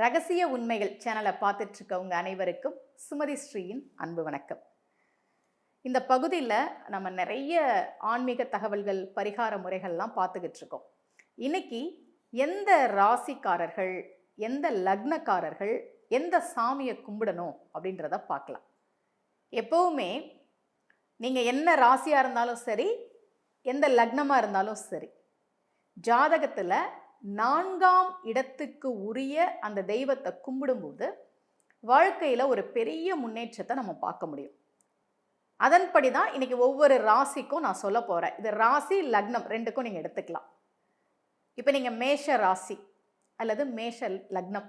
ரகசிய உண்மைகள் சேனலை பார்த்துட்டு இருக்கவங்க அனைவருக்கும் சுமதி ஸ்ரீயின் அன்பு வணக்கம். இந்த பகுதியில் நம்ம நிறைய ஆன்மீக தகவல்கள், பரிகார முறைகள்லாம் பார்த்துக்கிட்டு இருக்கோம். இன்னைக்கு எந்த ராசிக்காரர்கள், எந்த லக்னக்காரர்கள் எந்த சாமியை கும்பிடணும் அப்படின்றத பார்க்கலாம். எப்பவுமே நீங்கள் என்ன ராசியாக இருந்தாலும் சரி, எந்த லக்னமாக இருந்தாலும் சரி, ஜாதகத்தில் 4ஆம் இடத்துக்கு உரிய அந்த தெய்வத்தை கும்பிடும்போது வாழ்க்கையில் ஒரு பெரிய முன்னேற்றத்தை நம்ம பார்க்க முடியும். அதன்படி தான் இன்னைக்கு ஒவ்வொரு ராசிக்கும் நான் சொல்ல போகிறேன். இது ராசி லக்னம் ரெண்டுக்கும் நீங்கள் எடுத்துக்கலாம். இப்போ நீங்கள் மேஷ ராசி அல்லது மேஷ லக்னம்,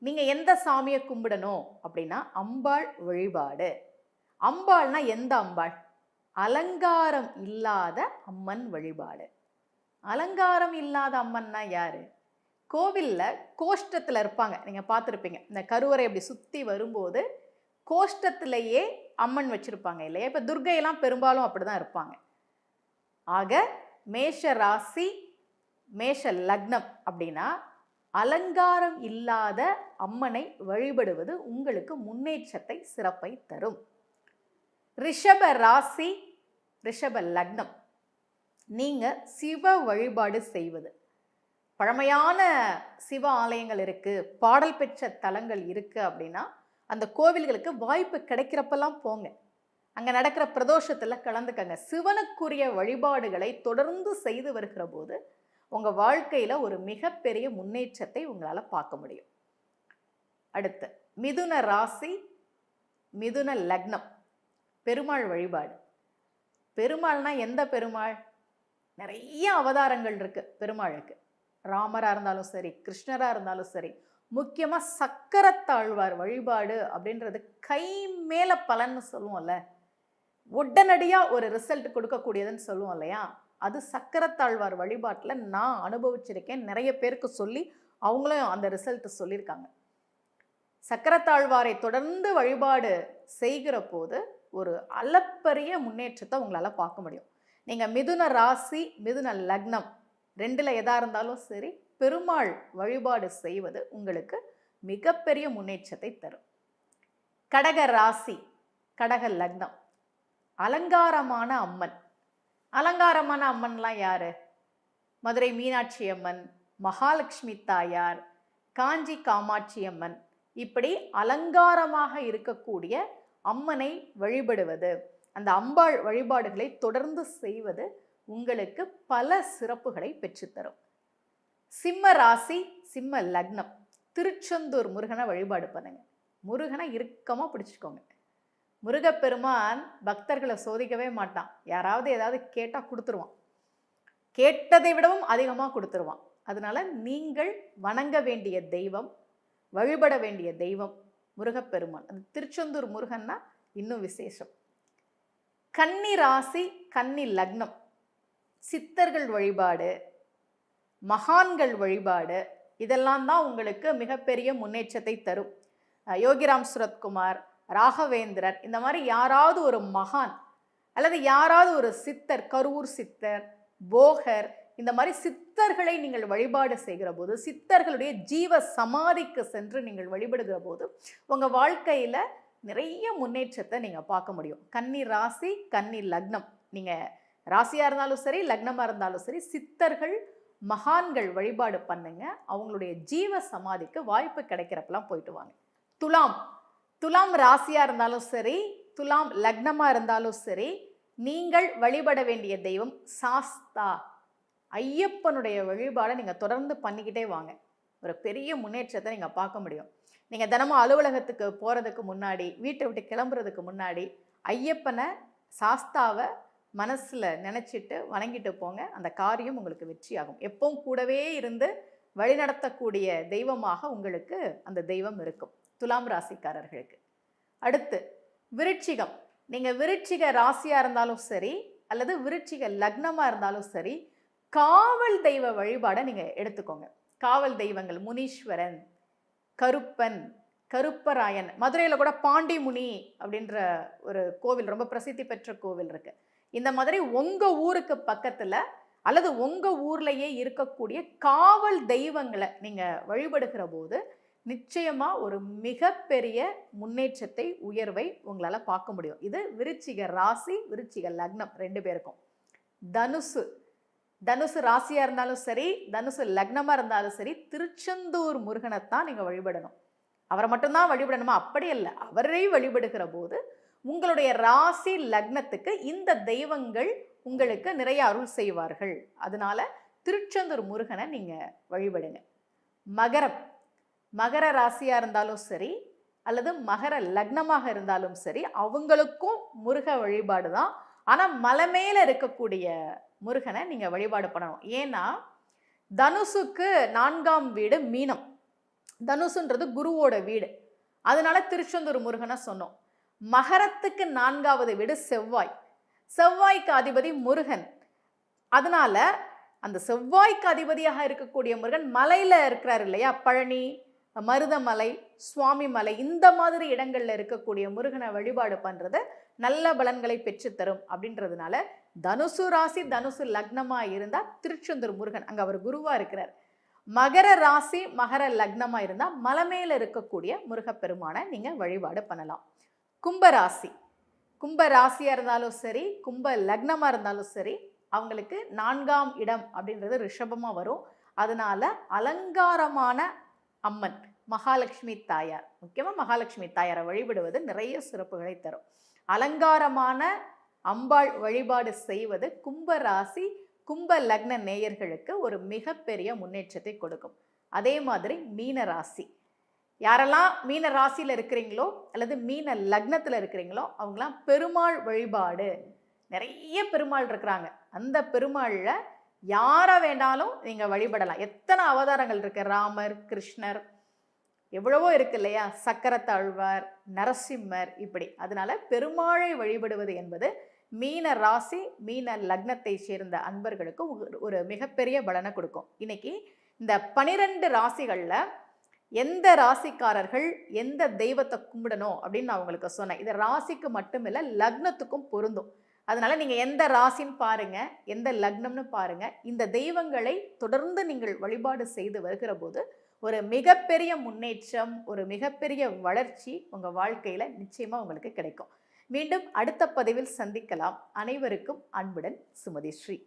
நீங்கள் எந்த சாமியை கும்பிடணும் அப்படின்னா அம்பாள் வழிபாடு. அம்பாள்னா எந்த அம்பாள்? அலங்காரம் இல்லாத அம்மன் வழிபாடு. அலங்காரம் இல்லாத அம்மன்னா யாரு? கோவிலில் கோஷ்டத்தில் இருப்பாங்க, நீங்கள் பார்த்துருப்பீங்க. இந்த கருவறை அப்படி சுற்றி வரும்போது கோஷ்டத்திலேயே அம்மன் வச்சுருப்பாங்க இல்லையா? இப்போ துர்க்கையெல்லாம் பெரும்பாலும் அப்படி தான் இருப்பாங்க. ஆக மேஷ ராசி மேஷ லக்னம் அப்படின்னா அலங்காரம் இல்லாத அம்மனை வழிபடுவது உங்களுக்கு முன்னேற்றத்தை, சிறப்பை தரும். ரிஷப ராசி ரிஷப லக்னம், நீங்கள் சிவ வழிபாடு செய்வது. பழமையான சிவ ஆலயங்கள் இருக்குது, பாடல் பெற்ற தலங்கள் இருக்குது அப்படின்னா அந்த கோவில்களுக்கு வாய்ப்பு கிடைக்கிறப்பெல்லாம் போங்க. அங்கே நடக்கிற பிரதோஷத்தில் கலந்துக்கங்க. சிவனுக்குரிய வழிபாடுகளை தொடர்ந்து செய்து வருகிற போது உங்கள் வாழ்க்கையில் ஒரு மிகப்பெரிய முன்னேற்றத்தை உங்களால் பார்க்க முடியும். அடுத்து மிதுன ராசி மிதுன லக்னம், பெருமாள் வழிபாடு. பெருமாள்னா எந்த பெருமாள்? நிறைய அவதாரங்கள் இருக்கு பெருமாளுக்கு. ராமராக இருந்தாலும் சரி, கிருஷ்ணராக இருந்தாலும் சரி. முக்கியமாக சக்கரத்தாழ்வார் வழிபாடு அப்படின்றது கை மேலே பலன்னு சொல்லுவோம்ல, உடனடியாக ஒரு ரிசல்ட் கொடுக்கக்கூடியதுன்னு சொல்லுவோம் இல்லையா? அது சக்கரத்தாழ்வார் வழிபாட்டில் நான் அனுபவிச்சிருக்கேன். நிறைய பேருக்கு சொல்லி அவங்களும் அந்த ரிசல்ட் சொல்லியிருக்காங்க. சக்கரத்தாழ்வாரை தொடர்ந்து வழிபாடு செய்கிற போது ஒரு அளப்பரிய முன்னேற்றத்தை உங்களால் பார்க்க முடியும். நீங்கள் மிதுன ராசி மிதுன லக்னம் ரெண்டில் எதாக இருந்தாலும் சரி, பெருமாள் வழிபாடு செய்வது உங்களுக்கு மிகப்பெரிய முன்னேற்றத்தை தரும். கடக ராசி கடக லக்னம், அலங்காரமான அம்மன். அலங்காரமான அம்மன்லாம் யாரு? மதுரை மீனாட்சி அம்மன், மகாலட்சுமி தாயார், காஞ்சி காமாட்சி அம்மன், இப்படி அலங்காரமாக இருக்கக்கூடிய அம்மனை வழிபடுவது, அந்த அம்பாள் வழிபாடுகளை தொடர்ந்து செய்வது உங்களுக்கு பல சிறப்புகளை பெற்றுத்தரும். சிம்ம ராசி சிம்ம லக்னம், திருச்செந்தூர் முருகனை வழிபாடு பண்ணுங்க. முருகனை இறுக்கமாக பிடிச்சிக்கோங்க. முருகப்பெருமான் பக்தர்களை சோதிக்கவே மாட்டான். யாராவது ஏதாவது கேட்டால் கொடுத்துருவான். கேட்டதை விடவும் அதிகமாக கொடுத்துருவான். அதனால நீங்கள் வணங்க வேண்டிய தெய்வம், வழிபட வேண்டிய தெய்வம் முருகப்பெருமான். அந்த திருச்செந்தூர் முருகன்னா இன்னும் விசேஷம். கன்னி ராசி கன்னி லக்னம், சித்தர்கள் வழிபாடு, மகான்கள் வழிபாடு, இதெல்லாம் தான் உங்களுக்கு மிகப்பெரிய முன்னேற்றத்தை தரும். யோகிராம் சுரத்குமார், ராகவேந்திரர், இந்த மாதிரி யாராவது ஒரு மகான் அல்லது யாராவது ஒரு சித்தர், கரூர் சித்தர், போகர், இந்த மாதிரி சித்தர்களை நீங்கள் வழிபாடு செய்கிற போது, சித்தர்களுடைய ஜீவ சமாதிக்கு சென்று நீங்கள் வழிபடுகிற போது உங்கள் வாழ்க்கையில் நிறைய முன்னேற்றத்தை நீங்கள் பார்க்க முடியும். கன்னி ராசி கன்னி லக்னம், நீங்கள் ராசியாக இருந்தாலும் சரி, லக்னமாக இருந்தாலும் சரி, சித்தர்கள் மகான்கள் வழிபாடு பண்ணுங்க. அவங்களுடைய ஜீவ சமாதிக்கு வாய்ப்பு கிடைக்கிறப்பெல்லாம் போயிட்டு வாங்க. துலாம் துலாம் ராசியாக இருந்தாலும் சரி, துலாம் லக்னமாக இருந்தாலும் சரி, நீங்கள் வழிபட வேண்டிய தெய்வம் சாஸ்தா. ஐயப்பனுடைய வழிபாடை நீங்கள் தொடர்ந்து பண்ணிக்கிட்டே வாங்க. ஒரு பெரிய முன்னேற்றத்தை நீங்கள் பார்க்க முடியும். நீங்கள் தினமும் அலுவலகத்துக்கு போகிறதுக்கு முன்னாடி, வீட்டை விட்டு கிளம்புறதுக்கு முன்னாடி ஐயப்பனை, சாஸ்தாவை மனசில் நினச்சிட்டு வணங்கிட்டு போங்க. அந்த காரியம் உங்களுக்கு வெற்றியாகும். எப்பவும் கூடவே இருந்து வழிநடத்தக்கூடிய தெய்வமாக உங்களுக்கு அந்த தெய்வம் இருக்கும் துலாம் ராசிக்காரர்களுக்கு. அடுத்து விருட்சிகம். நீங்கள் விருட்சிக ராசியாக இருந்தாலும் சரி அல்லது விருட்சிக லக்னமாக இருந்தாலும் சரி, காவல் தெய்வ வழிபாடை நீங்கள் எடுத்துக்கோங்க. காவல் தெய்வங்கள் முனீஸ்வரன், கருப்பன், கருப்பராயன். மதுரையில் கூட பாண்டிமுனி அப்படின்ற ஒரு கோவில், ரொம்ப பிரசித்தி பெற்ற கோவில் இருக்கு. இந்த மாதிரி உங்கள் ஊருக்கு பக்கத்தில் அல்லது உங்க ஊர்லயே இருக்கக்கூடிய காவல் தெய்வங்களை நீங்க வழிபடுகிற போது நிச்சயமா ஒரு மிகப்பெரிய முன்னேற்றத்தை, உயர்வை உங்களால பார்க்க முடியும். இது விருச்சிக ராசி, விருச்சிக லக்னம் 2 பேருக்கும். தனுசு தனுசு ராசியா இருந்தாலும் சரி, தனுசு லக்னமா இருந்தாலும் சரி, திருச்செந்தூர் முருகனைத்தான் நீங்க வழிபடணும். அவரை மட்டும்தான் வழிபடணுமா? அப்படி இல்லை. அவரை வழிபடுகிற போது உங்களுடைய ராசி லக்னத்துக்கு இந்த தெய்வங்கள் உங்களுக்கு நிறைய அருள் செய்வார்கள். அதனால திருச்செந்தூர் முருகனை நீங்க வழிபடுங்க. மகரம் மகர ராசியா இருந்தாலும் சரி, அல்லது மகர லக்னமாக இருந்தாலும் சரி, அவங்களுக்கும் முருக வழிபாடு தான். ஆனா மலை மேல இருக்கக்கூடிய முருகனை நீங்க வழிபாடு பண்ணணும். ஏன்னா தனுசுக்கு 4ஆம் வீடு மீனம். தனுசுன்றது குருவோட வீடு. அதனால திருச்செந்தூர் முருகனை சொன்னோம். மகரத்துக்கு 4ஆவது வீடு செவ்வாய். செவ்வாய்க்கு அதிபதி முருகன். அதனால அந்த செவ்வாய்க்கு அதிபதியாக இருக்கக்கூடிய முருகன் மலையில இருக்கிறார் இல்லையா, பழனி, மருதமலை, சுவாமி மலை, இந்த மாதிரி இடங்கள்ல இருக்கக்கூடிய முருகனை வழிபாடு பண்றது நல்ல பலன்களை பெற்றுத்தரும். அப்படின்றதுனால தனுசு ராசி, தனுசு லக்னமா இருந்தா திருச்செந்தூர் முருகன், அங்க அவர் குருவா இருக்கிறார். மகர ராசி, மகர லக்னமா இருந்தா மலை மேல இருக்கக்கூடிய முருகப்பெருமானை நீங்க வழிபாடு பண்ணலாம். கும்பராசி கும்ப ராசியா இருந்தாலும் சரி, கும்ப லக்னமா இருந்தாலும் சரி, அவங்களுக்கு 4ஆம் இடம் அப்படின்றது ரிஷபமா வரும். அதனால அலங்காரமான அம்மன் மகாலட்சுமி தாயார், முக்கியமா மகாலட்சுமி தாயாரை வழிபடுவது நிறைய சிறப்புகளை தரும். அலங்காரமான அம்பாள் வழிபாடு செய்வது கும்ப ராசி, கும்ப லக்ன நேயர்களுக்கு ஒரு மிகப்பெரிய முன்னேற்றத்தை கொடுக்கும். அதே மாதிரி மீன ராசி, யாரெல்லாம் மீன ராசியில் இருக்கிறீங்களோ அல்லது மீன லக்னத்தில் இருக்கிறீங்களோ அவங்களாம் பெருமாள் வழிபாடு, நிறைய பெருமாள் இருக்கிறாங்க. அந்த பெருமாள்ல யாரை வேண்டாலும் நீங்க வழிபடலாம். எத்தனை அவதாரங்கள் இருக்கு, ராமர், கிருஷ்ணர், எவ்வளவோ இருக்கு இல்லையா, சக்கரத்தாழ்வார், நரசிம்மர், இப்படி. அதனால பெருமாளை வழிபடுவது என்பது மீன ராசி, மீன லக்னத்தை சேர்ந்த அன்பர்களுக்கு ஒரு மிகப்பெரிய பலனை கொடுக்கும். இன்னைக்கு இந்த 12 ராசிகள்ல எந்த ராசிக்காரர்கள் எந்த தெய்வத்தை கும்பிடணும் அப்படின்னு நான் உங்களுக்கு சொன்னேன். இது ராசிக்கு மட்டும் இல்லை, லக்னத்துக்கும் பொருந்தும். அதனால நீங்க எந்த ராசின்னு பாருங்க, எந்த லக்னம்னு பாருங்க. இந்த தெய்வங்களை தொடர்ந்து நீங்கள் வழிபாடு செய்து வருகிற போது ஒரு மிகப்பெரிய முன்னேற்றம், ஒரு மிகப்பெரிய வளர்ச்சி உங்க வாழ்க்கையில நிச்சயமா உங்களுக்கு கிடைக்கும். மீண்டும் அடுத்த பதிவில் சந்திக்கலாம். அனைவருக்கும் அன்புடன் சுமதி ஸ்ரீ.